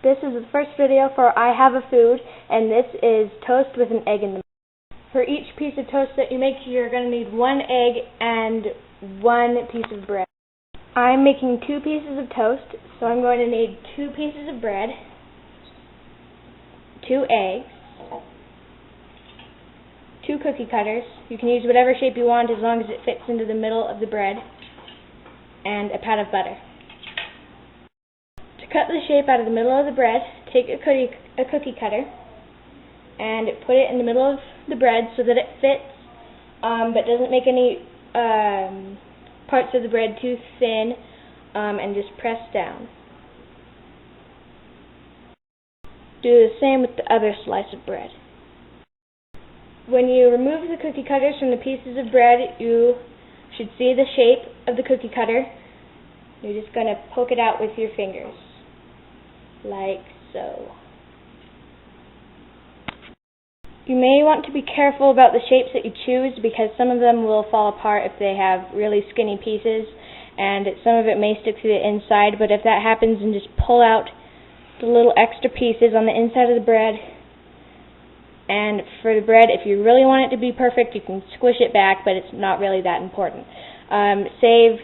This is the first video for I Have a Food, and this is toast with an egg in the middle. For each piece of toast that you make, you're going to need 1 egg and 1 piece of bread. I'm making 2 pieces of toast, so I'm going to need 2 pieces of bread, 2 eggs, 2 cookie cutters. You can use whatever shape you want as long as it fits into the middle of the bread, and a pat of butter. To cut the shape out of the middle of the bread, take a cookie cutter and put it in the middle of the bread so that it fits, but doesn't make any parts of the bread too thin, and just press down. Do the same with the other slice of bread. When you remove the cookie cutters from the pieces of bread, you should see the shape of the cookie cutter. You're just going to poke it out with your fingers, like so. You may want to be careful about the shapes that you choose because some of them will fall apart if they have really skinny pieces, and some of it may stick to the inside, but if that happens, then just pull out the little extra pieces on the inside of the bread. And for the bread, if you really want it to be perfect, you can squish it back, but it's not really that important. Save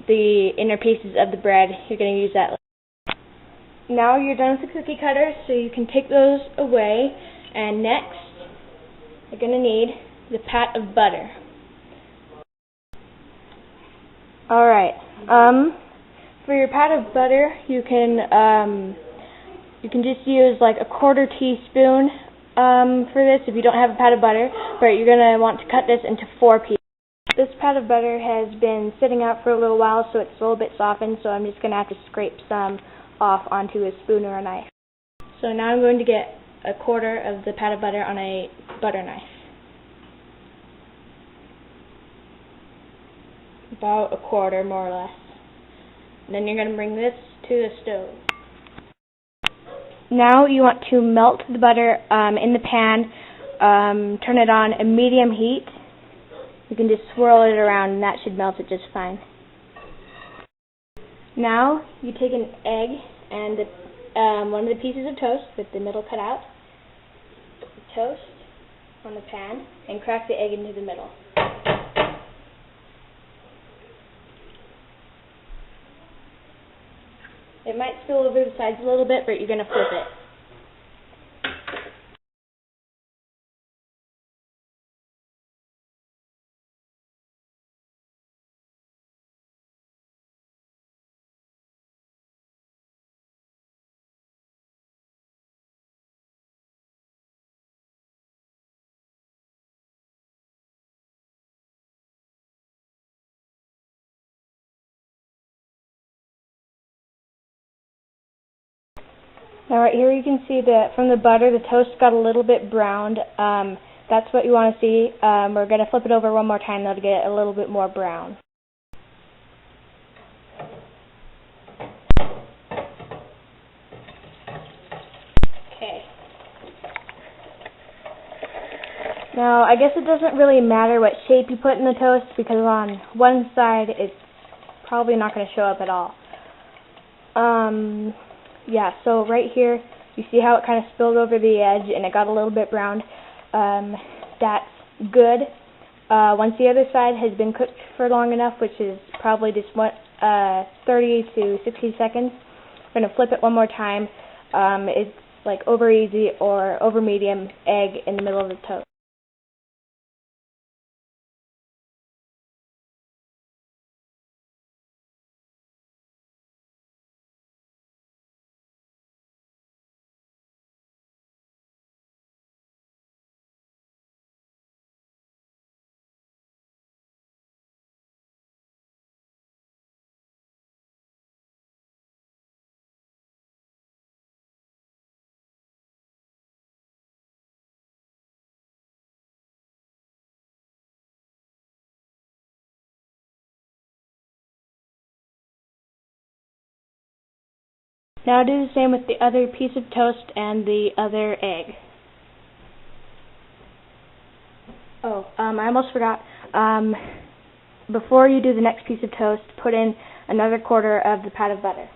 the inner pieces of the bread. You're going to use that later. Now you're done with the cookie cutters, so you can take those away. And next, you're going to need the pat of butter. Alright, for your pat of butter, you can just use like a 1/4 teaspoon for this if you don't have a pat of butter, but you're going to want to cut this into 4 pieces. This pat of butter has been sitting out for a little while, so it's a little bit softened, so I'm just going to have to scrape some off onto a spoon or a knife. So now I'm going to get a 1/4 of the pat of butter on a butter knife. About a 1/4, more or less. And then you're going to bring this to the stove. Now you want to melt the butter in the pan, turn it on a medium heat. You can just swirl it around and that should melt it just fine. Now you take an egg and one of the pieces of toast with the middle cut out, put the toast on the pan, and crack the egg into the middle. It might spill over the sides a little bit, but you're going to flip it. Now right here you can see that from the butter the toast got a little bit browned. That's what you want to see. We're going to flip it over one more time though to get a little bit more brown. Okay. Now I guess it doesn't really matter what shape you put in the toast because on one side it's probably not going to show up at all. Yeah, so right here, you see how it kind of spilled over the edge and it got a little bit browned. That's good. Once the other side has been cooked for long enough, which is probably just 30 to 60 seconds, we're going to flip it one more time. It's like over easy or over medium egg in the middle of the toast. Now do the same with the other piece of toast and the other egg. Oh, I almost forgot. Before you do the next piece of toast, put in another 1/4 of the pat of butter.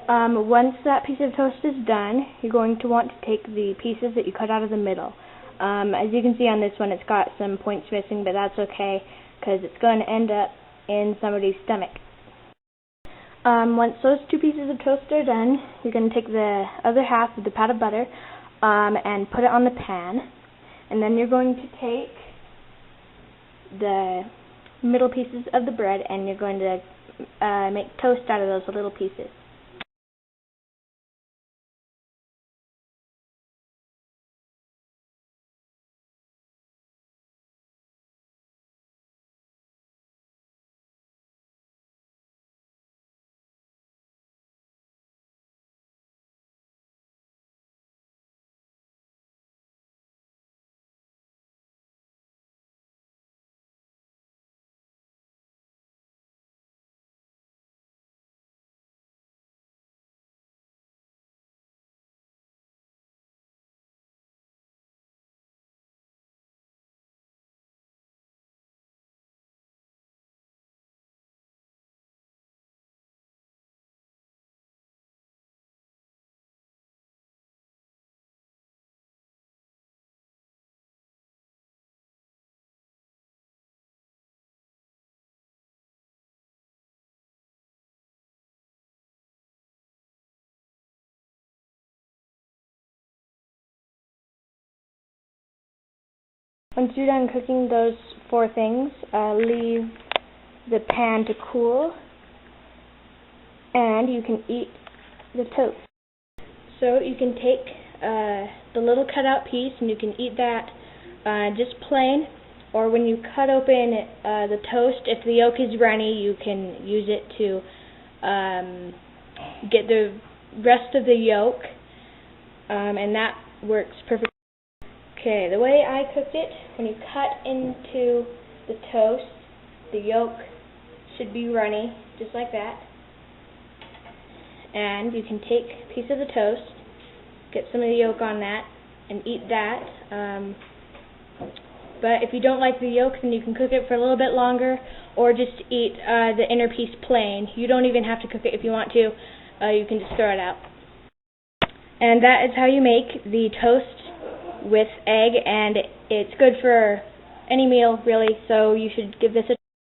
Once that piece of toast is done, you're going to want to take the pieces that you cut out of the middle. As you can see on this one, it's got some points missing, but that's okay because it's going to end up in somebody's stomach. Once those two pieces of toast are done, you're going to take the other half of the pat of butter and put it on the pan, and then you're going to take the middle pieces of the bread and you're going to make toast out of those little pieces. Once you're done cooking those four things, leave the pan to cool, and you can eat the toast. So you can take the little cutout piece and you can eat that just plain, or when you cut open the toast, if the yolk is runny, you can use it to get the rest of the yolk, and that works perfectly. Okay, the way I cooked it, when you cut into the toast, the yolk should be runny, just like that. And you can take a piece of the toast, get some of the yolk on that, and eat that. But if you don't like the yolk, then you can cook it for a little bit longer, or just eat the inner piece plain. You don't even have to cook it if you want to. You can just throw it out. And that is how you make the toast with egg, and it's good for any meal, really, so you should give this a